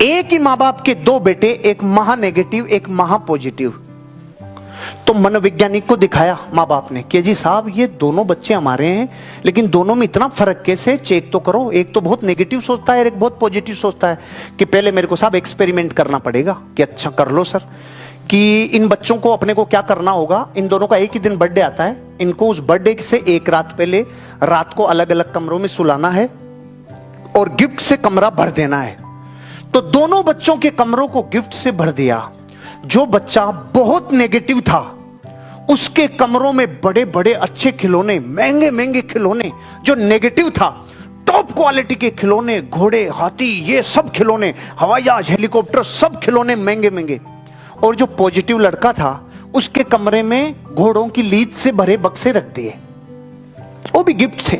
एक ही मां बाप के दो बेटे, एक महा नेगेटिव एक महा पॉजिटिव। तो मनोवैज्ञानिक को दिखाया मां बाप ने कि जी साहब ये दोनों बच्चे हमारे हैं, लेकिन दोनों में इतना फर्क कैसे, चेक तो करो। एक तो बहुत नेगेटिव सोचता है, एक बहुत पॉजिटिव सोचता है। कि पहले मेरे को साहब एक्सपेरिमेंट करना पड़ेगा। कि अच्छा कर लो सर। कि इन बच्चों को अपने को क्या करना होगा, इन दोनों का एक ही दिन बर्थडे आता है, इनको उस बर्थडे से एक रात पहले रात को अलग अलग कमरों में सुलाना है और गिफ्ट से कमरा भर देना है। तो दोनों बच्चों के कमरों को गिफ्ट से भर दिया। जो बच्चा बहुत नेगेटिव था उसके कमरों में बड़े बड़े अच्छे खिलौने, महंगे महंगे खिलौने। जो नेगेटिव था टॉप क्वालिटी के खिलौने, घोड़े हाथी ये सब खिलौने, हवाई जहाज हेलीकॉप्टर सब खिलौने महंगे महंगे। और जो पॉजिटिव लड़का था उसके कमरे में घोड़ों की लीद से भरे बक्से रख दिए, वो भी गिफ्ट थे,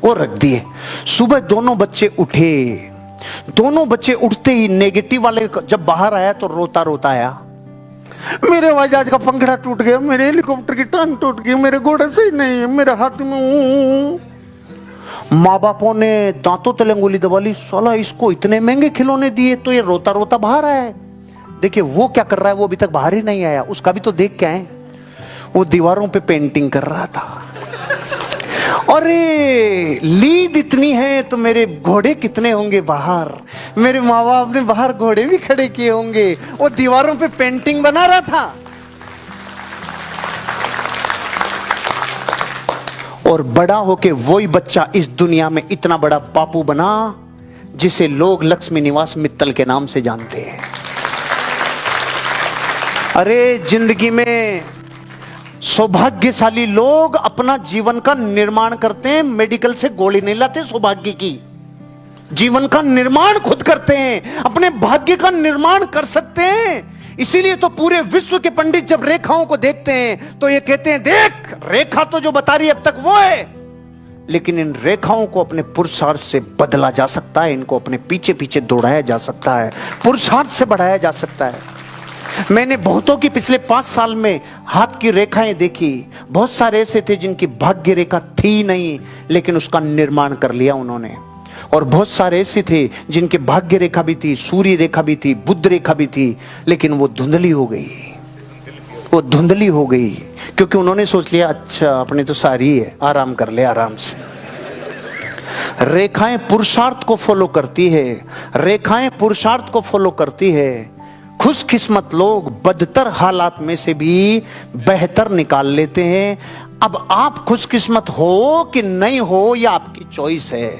वो रख दिए। सुबह दोनों बच्चे उठे। दोनों बच्चे उठते ही नेगेटिव वाले जब बाहर आया तो रोता रोता आया, मेरे हवाई जहाज का पंखड़ा टूट गया, मेरे हेलीकॉप्टर की टांग टूट गई, मेरे घोड़े सही नहीं है, मेरे हाथ में। माँ बापों ने दांतों तले अंगुली दबा ली, साला इसको इतने महंगे खिलौने दिए तो ये रोता रोता बाहर आया है। देखिए वो क्या कर रहा है, वो अभी तक बाहर ही नहीं आया, उसका भी तो देख के आए। वो दीवारों पे पेंटिंग कर रहा था। अरे लीद इतनी है तो मेरे घोड़े कितने होंगे बाहर, मेरे माँ बाप ने बाहर घोड़े भी खड़े किए होंगे। वो दीवारों पे पेंटिंग बना रहा था। और बड़ा होके वही बच्चा इस दुनिया में इतना बड़ा पापू बना जिसे लोग लक्ष्मी निवास मित्तल के नाम से जानते हैं। अरे जिंदगी में सौभाग्यशाली लोग अपना जीवन का निर्माण करते हैं, मेडिकल से गोली नहीं लाते सौभाग्य की। जीवन का निर्माण खुद करते हैं, अपने भाग्य का निर्माण कर सकते हैं। इसीलिए तो पूरे विश्व के पंडित जब रेखाओं को देखते हैं तो ये कहते हैं देख रेखा तो जो बता रही है अब तक वो है, लेकिन इन रेखाओं को अपने पुरुषार्थ से बदला जा सकता है, इनको अपने पीछे पीछे दौड़ाया जा सकता है, पुरुषार्थ से बढ़ाया जा सकता है। मैंने बहुतों की पिछले 5 साल में हाथ की रेखाएं देखी। बहुत सारे ऐसे थे जिनकी भाग्य रेखा थी नहीं, लेकिन उसका निर्माण कर लिया उन्होंने। और बहुत सारे ऐसे थे जिनके भाग्य रेखा भी थी, सूर्य रेखा भी थी, बुध रेखा भी थी, लेकिन वो धुंधली हो गई। वो धुंधली हो गई क्योंकि उन्होंने सोच लिया अच्छा अपने तो सारी है, आराम कर ले आराम से। रेखाएं पुरुषार्थ को फॉलो करती है, रेखाएं पुरुषार्थ को फॉलो करती है। खुशकिस्मत लोग बदतर हालात में से भी बेहतर निकाल लेते हैं। अब आप खुशकिस्मत हो कि नहीं हो यह आपकी चॉइस है।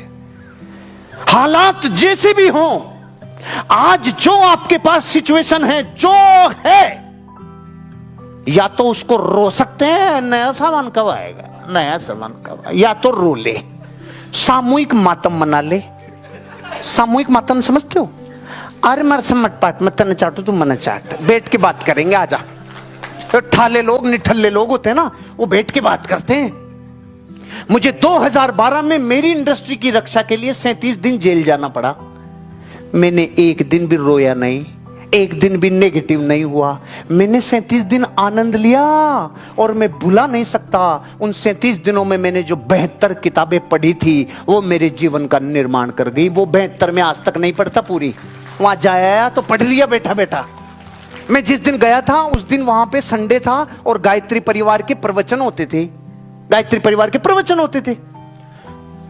हालात जैसे भी हो, आज जो आपके पास सिचुएशन है जो है, या तो उसको रो सकते हैं नया सामान कब आएगा, नया सामान कब आएगा, या तो रो ले, सामूहिक मातम मना ले। सामूहिक मातम समझते हो? अरे मर से मत पाट, मत न चाटो तुम मन चाट, बैठ के बात करेंगे आजा। तो ठाले लोग निठल्ले लोग होते हैं ना, वो बैठ के बात करते हैं। मुझे 2012 में मेरी इंडस्ट्री की रक्षा के लिए 37 दिन जेल जाना पड़ा। मैंने एक दिन भी रोया नहीं, एक दिन भी नेगेटिव नहीं हुआ। मैंने 37 दिन आनंद लिया और मैं भुला नहीं सकता। उन 37 दिनों में मैंने जो 72 किताबें पढ़ी थी वो मेरे जीवन का निर्माण कर गई। वो 72 में आज तक नहीं पढ़ता पूरी, वहां जाया तो पढ़ लिया बैठा बैठा। मैं जिस दिन गया था उस दिन वहां पे संडे था और गायत्री परिवार के प्रवचन होते थे, गायत्री परिवार के प्रवचन होते थे।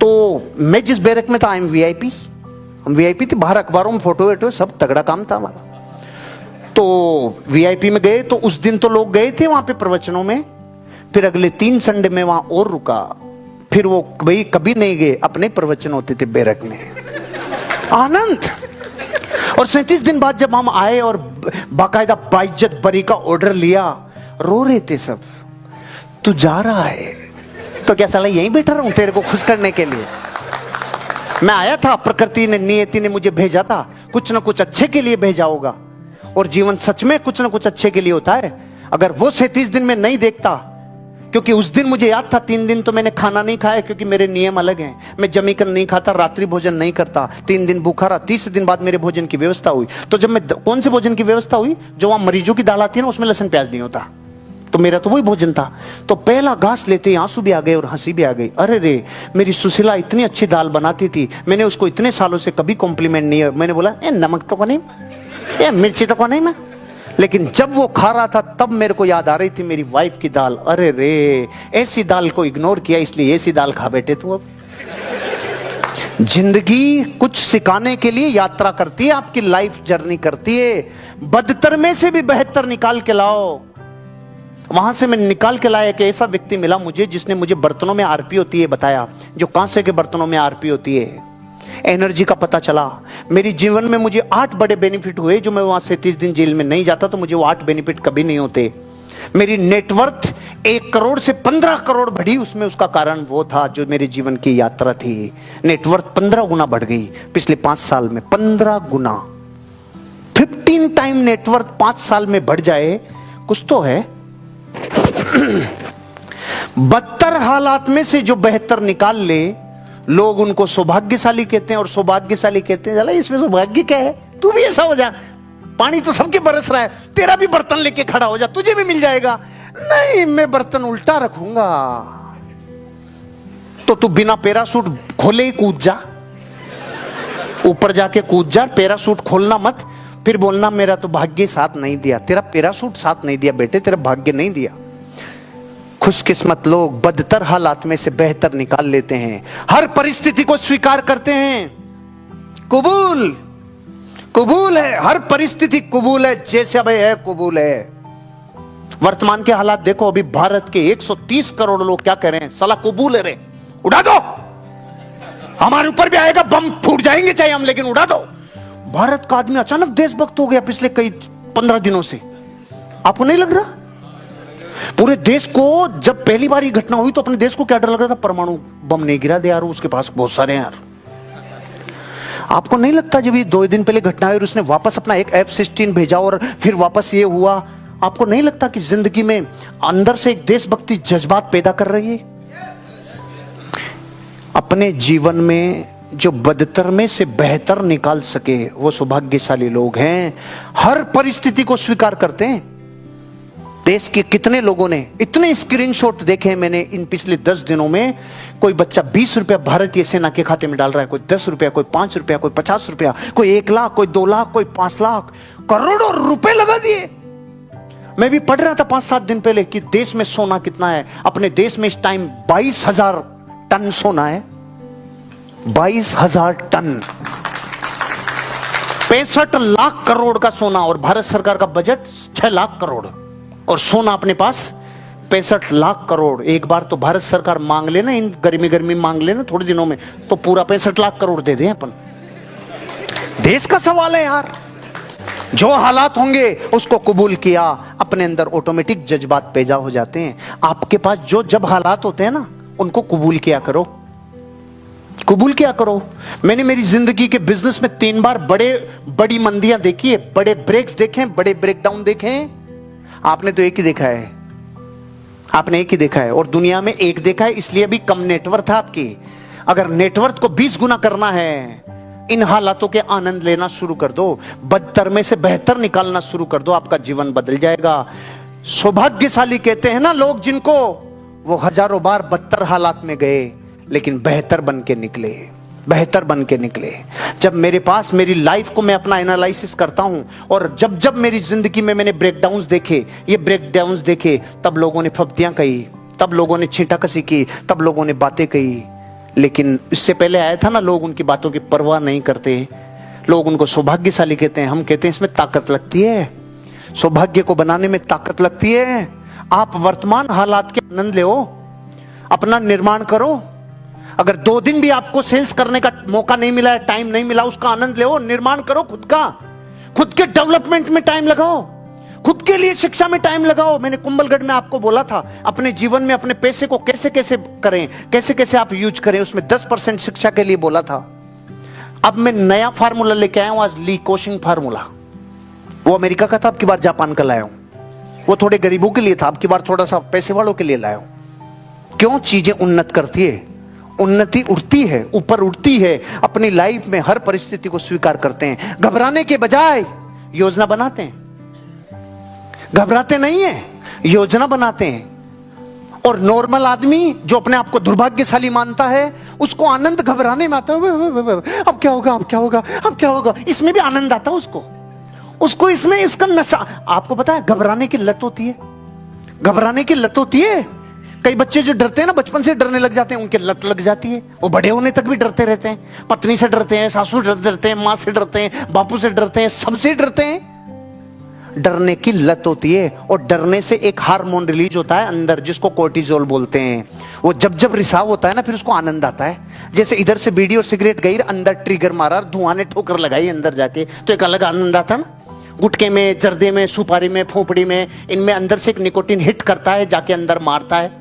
तो मैं जिस बैरक में था, हम वीआईपी थे, बाहर अखबारों में फोटो वेटो सब तगड़ा काम था हमारा। तो वीआईपी में गए तो उस दिन तो लोग गए थे वहां पे प्रवचनों में। फिर अगले 3 संडे में वहां और रुका, फिर वो भाई कभी नहीं गए, अपने प्रवचन होते थे बैरक में, आनंद। और 37 दिन बाद जब हम आए और बाकायदा बाइज्जत बरी का ऑर्डर लिया, रो रहे थे सब। तू जा रहा है तो क्या साला यहीं बैठा रहूं तेरे को खुश करने के लिए? मैं आया था, प्रकृति ने नियति ने मुझे भेजा था, कुछ ना कुछ अच्छे के लिए भेजा होगा। और जीवन सच में कुछ ना कुछ अच्छे के लिए होता है। अगर वो 37 दिन में नहीं देखता, क्योंकि उस दिन मुझे याद था 3 दिन तो मैंने खाना नहीं खाया क्योंकि मेरे नियम अलग हैं। मैं जमीकर नहीं खाता, रात्रि भोजन नहीं करता, 3 दिन भूखा रहा। 30 दिन बाद मेरे भोजन की व्यवस्था हुई। तो जब मैं कौन से भोजन की व्यवस्था हुई? जो वहां मरीजों की दाल आती है ना, उसमें लहसुन प्याज नहीं होता। तो मेरा तो वही भोजन था। तो पहला घास लेते ही आंसू भी आ गए और हंसी भी आ गई। अरे रे, मेरी सुशीला इतनी अच्छी दाल बनाती थी, मैंने उसको इतने सालों से कभी कॉम्प्लीमेंट नहीं है। मैंने बोला ए नमक तो को नहीं, ए मिर्ची तो को नहीं मैं। लेकिन जब वो खा रहा था तब मेरे को याद आ रही थी मेरी वाइफ की दाल। अरे रे, ऐसी दाल को इग्नोर किया इसलिए ऐसी दाल खा बैठे तू। अब जिंदगी कुछ सिखाने के लिए यात्रा करती है, आपकी लाइफ जर्नी करती है। बदतर में से भी बेहतर निकाल के लाओ। वहां से मैंने निकाल के लाया कि ऐसा व्यक्ति मिला मुझे जिसने मुझे बर्तनों में आरपी होती है बताया, जो कांसे के बर्तनों में आरपी होती है, एनर्जी का पता चला। मेरी जीवन में मुझे 8 बड़े बेनिफिट हुए। जो मैं वहां से 30 दिन जेल में नहीं जाता तो मुझे वो 8 बेनिफिट कभी नहीं होते। मेरी नेटवर्थ 1 करोड़ से 15 करोड़ बढ़ी, उसमें उसका कारण वो था जो मेरे जीवन की यात्रा थी। नेटवर्थ 15 गुना बढ़ गई पिछले 5 साल में। 15 गुना, 15 टाइम नेटवर्थ 5 साल में बढ़ जाए, कुछ तो है। बदतर हालात में से जो बेहतर निकाल ले, लोग उनको सौभाग्यशाली कहते हैं। और सौभाग्यशाली कहते हैं चला इसमें सौभाग्य क्या है, तू भी ऐसा हो जा, पानी तो सबके बरस रहा है, तेरा भी बर्तन लेके खड़ा हो जा, तुझे भी मिल जाएगा। नहीं, मैं बर्तन उल्टा रखूंगा। तो तू बिना पैरासूट खोले ही कूद जा, ऊपर जाके कूद जा, पैरासूट खोलना मत। फिर बोलना मेरा तो भाग्य साथ नहीं दिया। तेरा पैरासूट साथ नहीं दिया बेटे, तेरा भाग्य नहीं दिया। खुशकिस्मत लोग बदतर हालात में से बेहतर निकाल लेते हैं, हर परिस्थिति को स्वीकार करते हैं। कबूल कबूल है, हर परिस्थिति कबूल है, जैसे अब है कबूल है। वर्तमान के हालात देखो, अभी भारत के 130 करोड़ लोग क्या कह रहे हैं, साला कबूल है रे, उड़ा दो, हमारे ऊपर भी आएगा, बम फूट जाएंगे चाहे हम, लेकिन उड़ा दो। भारत का आदमी अचानक देशभक्त हो गया पिछले कई 15 दिनों से, आपको नहीं लग रहा? पूरे देश को जब पहली बार ये घटना हुई तो अपने देश को क्या डर लग रहा था, परमाणु बम नहीं गिरा दे यार, उसके पास बहुत सारे हैं यार। आपको नहीं लगता जब ये 2 दिन पहले घटना हुई और उसने वापस अपना एक F-16 भेजा और फिर वापस ये हुआ, आपको नहीं लगता कि जिंदगी में अंदर से एक देशभक्ति जज्बात पैदा कर रही है? अपने जीवन में जो बदतर में से बेहतर निकाल सके वो सौभाग्यशाली लोग हैं, हर परिस्थिति को स्वीकार करते हैं। देश के कितने लोगों ने इतने स्क्रीनशॉट देखे हैं मैंने इन पिछले 10 दिनों में। कोई बच्चा 20 रुपया भारतीय सेना के खाते में डाल रहा है, कोई 10 रुपया, कोई 5 रुपया, कोई 50 रुपया, कोई 1 लाख, कोई 2 लाख, कोई 5 लाख, करोड़ों रुपए लगा दिए। मैं भी पढ़ रहा था 5-7 दिन पहले कि देश में सोना कितना है। अपने देश में इस टाइम 22,000 टन सोना है, 22,000 टन, 65 लाख करोड़ का सोना, और भारत सरकार का बजट 6 लाख करोड़, और सोना अपने पास 65 लाख करोड़। एक बार तो भारत सरकार मांग लेना, इन गर्मी मांग लेना थोड़े दिनों में, तो पूरा 65 लाख करोड़ दे दें अपन। देश का सवाल है यार। जो हालात होंगे उसको कबूल किया, अपने अंदर ऑटोमेटिक जज्बात पैदा हो जाते हैं। आपके पास जो जब हालात होते हैं ना, उनको कबूल किया करो, कबूल किया करो। मैंने मेरी जिंदगी के बिजनेस में 3 बार बड़ी मंदियां देखी है, बड़े ब्रेक्स देखे, बड़े ब्रेकडाउन देखे हैं। आपने तो एक ही देखा है, आपने एक ही देखा है, और दुनिया में एक देखा है, इसलिए भी कम नेटवर्थ है आपकी। अगर नेटवर्थ को 20 गुना करना है, इन हालातों के आनंद लेना शुरू कर दो, बदतर में से बेहतर निकालना शुरू कर दो, आपका जीवन बदल जाएगा। सौभाग्यशाली कहते हैं ना लोग जिनको, वो हजारों बार बदतर हालात में गए लेकिन बेहतर बन के निकले, बेहतर बन के निकले। जब मेरे पास मेरी लाइफ को मैं अपना एनालिसिस करता हूं, और जब जब मेरी जिंदगी में मैंने ब्रेकडाउन्स देखे, ये ब्रेकडाउन्स देखे, तब लोगों ने फब्तियां कही, तब लोगों ने छींटाकसी की, तब लोगों ने बातें कही। लेकिन इससे पहले आया था ना, लोग उनकी बातों की परवाह नहीं करते, लोग उनको सौभाग्यशाली कहते हैं। हम कहते हैं इसमें ताकत लगती है, सौभाग्य को बनाने में ताकत लगती है। आप वर्तमान हालात के आनंद लो, अपना निर्माण करो। अगर 2 दिन भी आपको सेल्स करने का मौका नहीं मिला है, टाइम नहीं मिला, उसका आनंद लो, निर्माण करो खुद का, खुद के डेवलपमेंट में टाइम लगाओ, खुद के लिए शिक्षा में टाइम लगाओ। मैंने कुंभलगढ़ में आपको बोला था, अपने जीवन में अपने पैसे को कैसे कैसे करें, कैसे कैसे आप यूज करें, उसमें 10% शिक्षा के लिए बोला था। अब मैं नया फार्मूला लेके आया हूं आज, ली कोशिंग फार्मूला। वो अमेरिका का था, अब की बार जापान का लाया हूं। वो थोड़े गरीबों के लिए था, अब की बार थोड़ा सा पैसे वालों के लिए लाया हूं। क्यों? चीजें उन्नत करती है, उन्नति उठती है, ऊपर उठती है। अपनी लाइफ में हर परिस्थिति को स्वीकार करते हैं, घबराने के बजाय योजना बनाते हैं, घबराते नहीं है। योजना बनाते हैं। और नॉर्मल आदमी जो अपने आप को दुर्भाग्यशाली मानता है, उसको आनंद घबराने में आता है। अब क्या होगा, अब क्या होगा, अब क्या होगा, इसमें भी आनंद आता है उसको इसमें इसका नशा। आपको पता है घबराने की लत होती है, घबराने की लत होती है। कई बच्चे जो डरते हैं ना, बचपन से डरने लग जाते हैं, उनकी लत लग जाती है, वो बड़े होने तक भी डरते रहते हैं। पत्नी से डरते हैं, सासू से डरते हैं, माँ से डरते हैं, बापू से डरते हैं, सबसे डरते हैं। डरने की लत होती है। और डरने से एक हार्मोन रिलीज होता है अंदर, जिसको कोर्टिजोल बोलते हैं। वो जब जब रिसाव होता है ना, फिर उसको आनंद आता है। जैसे इधर से बीड़ी और सिगरेट गई, अंदर ट्रिगर मारा, धुआं ने ठोकर लगाई अंदर जाके, तो एक अलग आनंद आता ना। गुटके में, जर्दे में, सुपारी में, फोपड़ी में, इनमें अंदर से एक निकोटीन हिट करता है, जाके अंदर मारता है,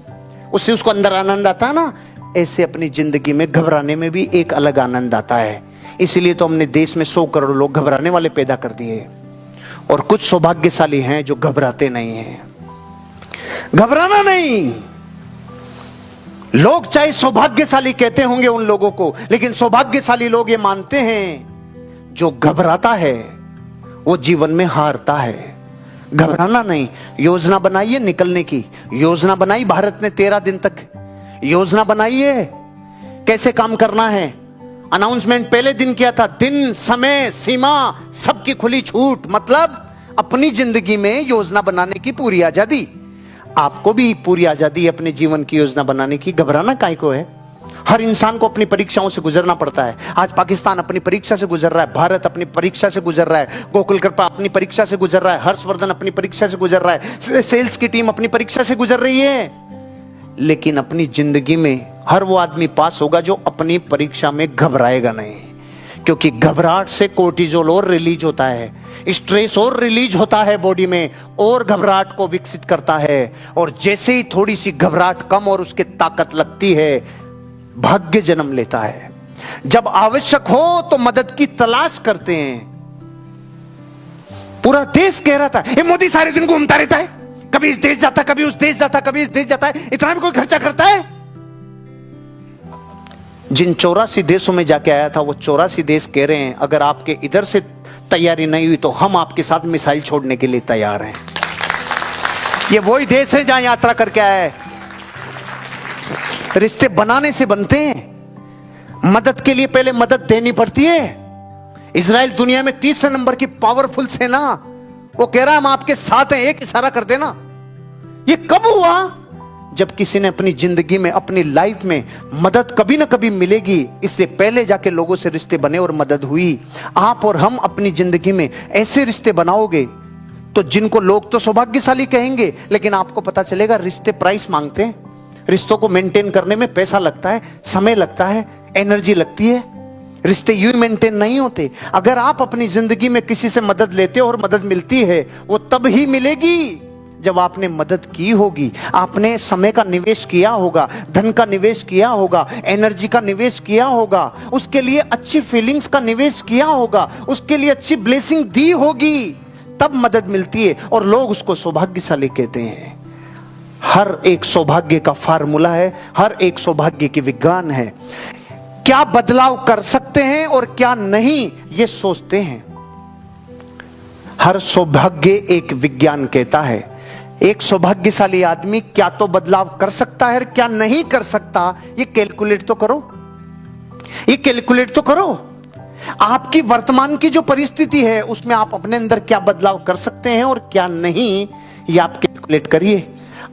उससे उसको अंदर आनंद आता है ना। ऐसे अपनी जिंदगी में घबराने में भी एक अलग आनंद आता है। इसीलिए तो हमने देश में 100 करोड़ लोग घबराने वाले पैदा कर दिए। और कुछ सौभाग्यशाली हैं जो घबराते नहीं हैं। घबराना नहीं। लोग चाहे सौभाग्यशाली कहते होंगे उन लोगों को, लेकिन सौभाग्यशाली लोग ये मानते हैं जो घबराता है वो जीवन में हारता है। घबराना नहीं। योजना बनाइए निकलने की। योजना बनाई भारत ने 13 दिन तक योजना बनाई है कैसे काम करना है। अनाउंसमेंट पहले दिन किया था, दिन, समय, सीमा सबकी खुली छूट। मतलब अपनी जिंदगी में योजना बनाने की पूरी आजादी। आपको भी पूरी आजादी है अपने जीवन की योजना बनाने की। घबराना काहे को है। हर इंसान को अपनी परीक्षाओं से गुजरना पड़ता है। आज पाकिस्तान अपनी परीक्षा से गुजर रहा है, भारत अपनी परीक्षा से गुजर रहा है, गोकुल कृपा अपनी परीक्षा से गुजर रहा है, हर्षवर्धन अपनी परीक्षा से गुजर रहा है, सेल्स की टीम अपनी परीक्षा से गुजर रही है। लेकिन अपनी जिंदगी में हर वो आदमी पास होगा जो अपनी परीक्षा में घबराएगा नहीं। क्योंकि घबराहट से कोर्टिजोल और रिलीज होता है, स्ट्रेस और रिलीज होता है बॉडी में, और घबराहट को विकसित करता है। और जैसे ही थोड़ी सी घबराहट कम और उसके ताकत लगती है, भाग्य जन्म लेता है। जब आवश्यक हो तो मदद की तलाश करते हैं। पूरा देश कह रहा था ये मोदी सारे दिन घूमता रहता है, कभी इस देश जाता, कभी उस देश जाता, कभी इस देश जाता है, इतना भी कोई खर्चा करता है। जिन 84 देशों में जाके आया था, वो 84 देश कह रहे हैं अगर आपके इधर से तैयारी नहीं हुई तो हम आपके साथ मिसाइल छोड़ने के लिए तैयार हैं। ये वही देश है जहां यात्रा करके आया है। रिश्ते बनाने से बनते हैं, मदद के लिए पहले मदद देनी पड़ती है। इजराइल दुनिया में 30 नंबर की पावरफुल सेना, वो कह रहा है हम आपके साथ हैं, एक इशारा कर देना। ये कब हुआ? जब किसी ने अपनी जिंदगी में, अपनी लाइफ में मदद कभी ना कभी मिलेगी, इसलिए पहले जाके लोगों से रिश्ते बने और मदद हुई। आप और हम अपनी जिंदगी में ऐसे रिश्ते बनाओगे तो जिनको लोग तो सौभाग्यशाली कहेंगे, लेकिन आपको पता चलेगा रिश्ते प्राइस मांगते हैं। रिश्तों को मेंटेन करने में पैसा लगता है, समय लगता है, एनर्जी लगती है। रिश्ते यूं मेंटेन नहीं होते। अगर आप अपनी जिंदगी में किसी से मदद लेते हो और मदद मिलती है, वो तब ही मिलेगी जब आपने मदद की होगी, आपने समय का निवेश किया होगा, धन का निवेश किया होगा, एनर्जी का निवेश किया होगा, उसके लिए अच्छी फीलिंग्स का निवेश किया होगा, उसके लिए अच्छी ब्लेसिंग दी होगी, तब मदद मिलती है और लोग उसको सौभाग्यशाली कहते हैं। हर एक सौभाग्य का फार्मूला है, हर एक सौभाग्य की विज्ञान है। क्या बदलाव कर सकते हैं और क्या नहीं, ये सोचते हैं। हर सौभाग्य एक विज्ञान कहता है। एक सौभाग्यशाली आदमी क्या तो बदलाव कर सकता है, क्या नहीं कर सकता, ये कैलकुलेट तो करो। ये कैलकुलेट तो करो। आपकी वर्तमान की जो परिस्थिति है उसमें आप अपने अंदर क्या बदलाव कर सकते हैं और क्या नहीं, ये आप कैलकुलेट करिए।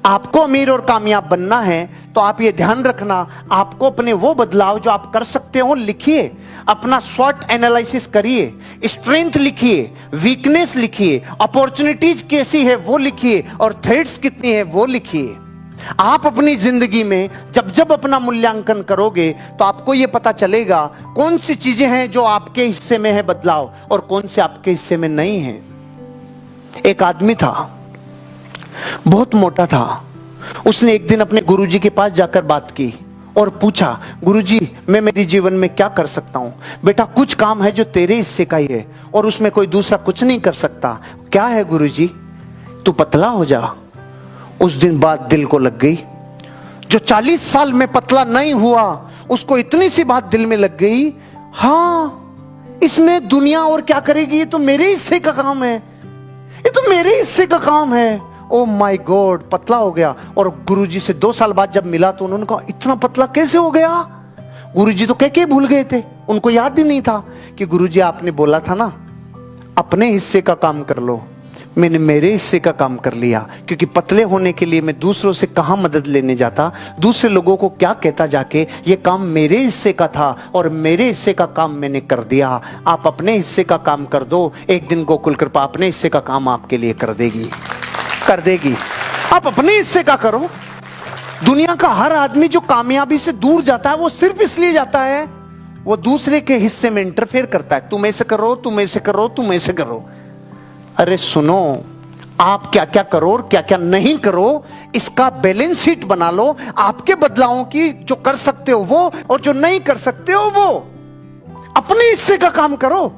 आपको अमीर और कामयाब बनना है तो आप ये ध्यान रखना, आपको अपने वो बदलाव जो आप कर सकते हो लिखिए, अपना स्वॉट एनालिसिस करिए, स्ट्रेंथ लिखिए, वीकनेस लिखिए, अपॉर्चुनिटीज कैसी है वो लिखिए, और थ्रेट्स कितनी है वो लिखिए। आप अपनी जिंदगी में जब जब अपना मूल्यांकन करोगे तो आपको यह पता चलेगा कौन सी चीजें हैं जो आपके हिस्से में है बदलाव और कौन से आपके हिस्से में नहीं है। एक आदमी था, बहुत मोटा था। उसने एक दिन अपने गुरुजी के पास जाकर बात की और पूछा, गुरुजी मैं मेरे जीवन में क्या कर सकता हूं? बेटा कुछ काम है जो तेरे हिस्से का ही है और उसमें कोई दूसरा कुछ नहीं कर सकता। क्या है गुरुजी? तू पतला हो जा। उस दिन बात दिल को लग गई। जो 40 साल में पतला नहीं हुआ उसको इतनी सी बात दिल में लग गई, हाँ इसमें दुनिया और क्या करेगी, ये तो मेरे हिस्से का काम है, ये तो मेरे हिस्से का काम है। ओ माय गॉड पतला हो गया। और गुरुजी से 2 साल बाद जब मिला तो उन्होंने कहा इतना पतला कैसे हो गया? गुरुजी तो कह के भूल गए थे, उनको याद ही नहीं था कि गुरुजी आपने बोला था ना अपने हिस्से का काम कर लो। मैंने मेरे हिस्से का काम कर लिया, क्योंकि पतले होने के लिए मैं दूसरों से कहां मदद लेने जाता, दूसरे लोगों को क्या कहता जाके। ये काम मेरे हिस्से का था और मेरे हिस्से का काम मैंने कर दिया। आप अपने हिस्से का काम कर दो, एक दिन गोकुल कृपा अपने हिस्से का काम आपके लिए कर देगी। आप अपने हिस्से का करो। दुनिया का हर आदमी जो कामयाबी से दूर जाता है वो सिर्फ इसलिए जाता है वो दूसरे के हिस्से में इंटरफेयर करता है। तुम ऐसे करो, तुम ऐसे करो, तुम ऐसे करो। अरे सुनो, आप क्या क्या करो और क्या क्या नहीं करो इसका बैलेंस शीट बना लो। आपके बदलावों की जो कर सकते हो वो और जो नहीं कर सकते हो वो। अपने हिस्से का काम करो।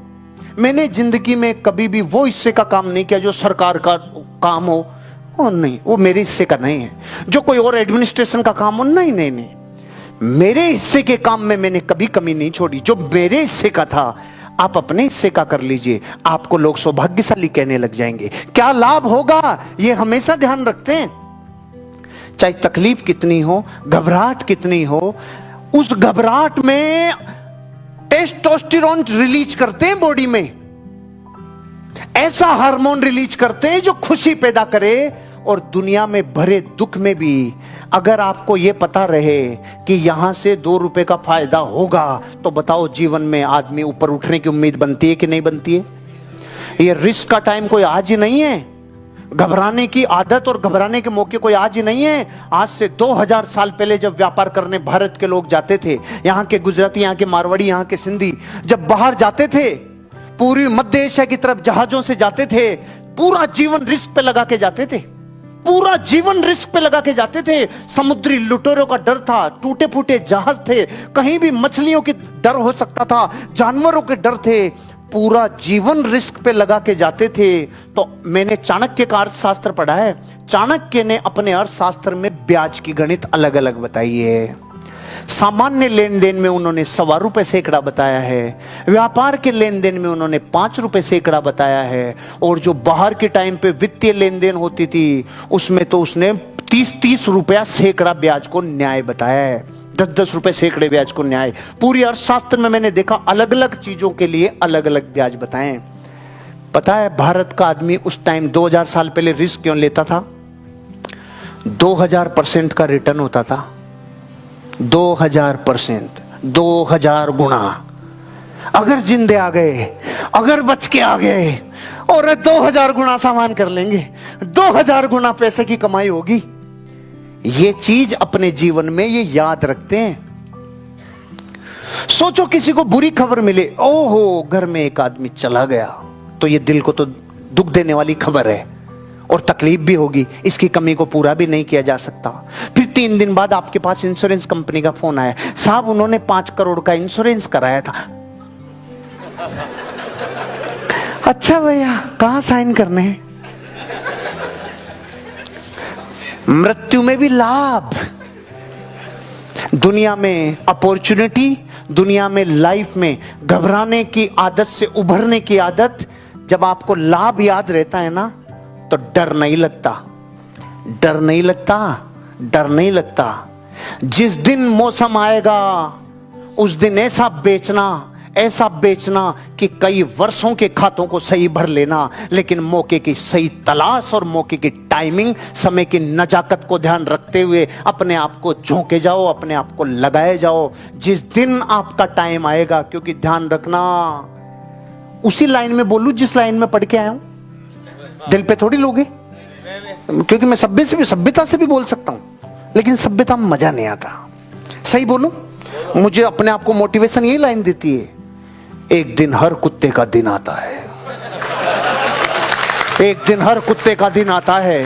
मैंने जिंदगी में कभी भी वो हिस्से का काम नहीं किया जो सरकार का काम हो, और नहीं वो मेरे हिस्से का नहीं है। जो कोई और एडमिनिस्ट्रेशन का काम हो, नहीं नहीं नहीं, मेरे हिस्से के काम में मैंने कभी कमी नहीं छोड़ी। जो मेरे हिस्से का था आप अपने हिस्से का कर लीजिए, आपको लोग सौभाग्यशाली कहने लग जाएंगे। क्या लाभ होगा ये हमेशा ध्यान रखते हैं। चाहे तकलीफ कितनी हो, घबराहट कितनी हो, उस घबराहट में टेस्टोस्टेरोन रिलीज करते हैं बॉडी में, ऐसा हार्मोन रिलीज करते हैं जो खुशी पैदा करे। और दुनिया में भरे दुख में भी अगर आपको यह पता रहे कि यहां से 2 रुपए का फायदा होगा, तो बताओ जीवन में आदमी ऊपर उठने की उम्मीद बनती है कि नहीं बनती है? ये रिस्क का टाइम कोई आज ही नहीं है। घबराने की आदत और घबराने के मौके कोई आज ही नहीं है। आज से 2000 साल पहले जब व्यापार करने भारत के लोग जाते थे, यहां के गुजराती, यहां के मारवाड़ी, यहां के सिंधी जब बाहर जाते थे, पूरी मध्य एशिया की तरफ जहाजों से जाते थे, पूरा जीवन रिस्क पे लगा के जाते थे। पूरा जीवन रिस्क पे लगा के जाते थे। समुद्री लुटेरों का डर था, टूटे फूटे जहाज थे, कहीं भी मछलियों की डर हो सकता था, जानवरों के डर थे, पूरा जीवन रिस्क पे लगा के जाते थे। तो मैंने चाणक्य का अर्थशास्त्र पढ़ा है। चाणक्य ने अपने अर्थशास्त्र में ब्याज की गणित अलग अलग बताई है। सामान्य लेन देन में उन्होंने 1.25 रुपए सैकड़ा बताया है, व्यापार के लेन देन में उन्होंने 5 रुपए सैकड़ा बताया है, और जो बाहर के टाइम पे वित्तीय लेन देन होती थी उसमें तो उसने 30-30 रुपया सैकड़ा ब्याज को न्याय बताया है। 10-10 रुपए सैकड़े ब्याज को न्याय। पूरी अर्थशास्त्र में मैंने देखा अलग अलग चीजों के लिए अलग अलग ब्याज बताए। पता है भारत का आदमी उस टाइम 2000 साल पहले रिस्क क्यों लेता था? 2000% का रिटर्न होता था। 2000%, 2000 गुना। अगर जिंदे आ गए, अगर बच के आ गए, और 2000 गुना सामान कर लेंगे, 2000 गुना पैसे की कमाई होगी। ये चीज अपने जीवन में ये याद रखते हैं। सोचो किसी को बुरी खबर मिले, ओहो घर में एक आदमी चला गया, तो ये दिल को तो दुख देने वाली खबर है और तकलीफ भी होगी। इसकी कमी को पूरा भी नहीं किया जा सकता। फिर 3 दिन बाद आपके पास इंश्योरेंस कंपनी का फोन आया, साहब उन्होंने 5 करोड़ का इंश्योरेंस कराया था। अच्छा भैया कहां साइन करने हैं? मृत्यु में भी लाभ। दुनिया में अपॉर्चुनिटी, दुनिया में लाइफ में घबराने की आदत से उभरने की आदत, जब आपको लाभ याद रहता है ना तो डर नहीं लगता, डर नहीं लगता, डर नहीं लगता। जिस दिन मौसम आएगा उस दिन ऐसा बेचना कि कई वर्षों के खातों को सही भर लेना, लेकिन मौके की सही तलाश और मौके की टाइमिंग, समय की नजाकत को ध्यान रखते हुए अपने आप को झोंके जाओ, अपने आप को लगाए जाओ जिस दिन आपका टाइम आएगा। क्योंकि ध्यान रखना, उसी लाइन में बोलूं जिस लाइन में पढ़ के आया हूं, दिल पे थोड़ी लोगे, क्योंकि मैं सभ्यता से भी बोल सकता हूं, लेकिन सभ्यता में मजा नहीं आता। सही बोलूं, मुझे अपने आप को मोटिवेशन यही लाइन देती है, एक दिन हर कुत्ते का दिन आता है, एक दिन हर कुत्ते का दिन आता है।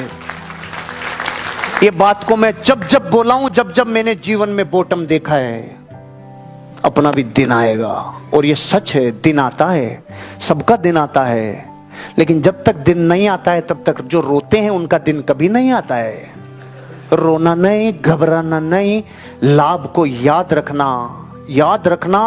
ये बात को मैं जब जब बोला हूं, जब जब मैंने जीवन में बॉटम देखा है, अपना भी दिन आएगा। और ये सच है, दिन आता है, सबका दिन आता है, लेकिन जब तक दिन नहीं आता है तब तक जो रोते हैं उनका दिन कभी नहीं आता है। रोना नहीं, घबराना नहीं, लाभ को याद रखना, याद रखना।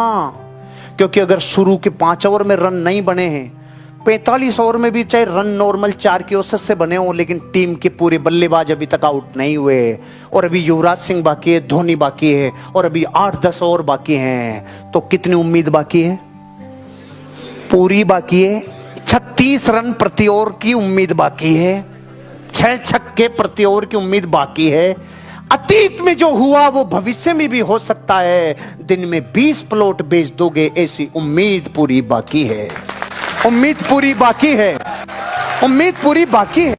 क्योंकि अगर शुरू के 5 ओवर में रन नहीं बने हैं 45 ओवर में भी चाहे रन नॉर्मल 4 की औसत से बने हों, लेकिन टीम के पूरे बल्लेबाज अभी तक आउट नहीं हुए, और अभी युवराज सिंह बाकी है, धोनी बाकी है, और अभी 8-10 ओवर बाकी हैं। तो कितनी उम्मीद बाकी है? पूरी बाकी है। 36 रन प्रति ओवर की उम्मीद बाकी है, 6 छक्के प्रति ओवर की उम्मीद बाकी है। अतीत में जो हुआ वो भविष्य में भी हो सकता है। दिन में 20 प्लॉट बेच दोगे, ऐसी उम्मीद पूरी बाकी है। उम्मीद पूरी बाकी है। उम्मीद पूरी बाकी है।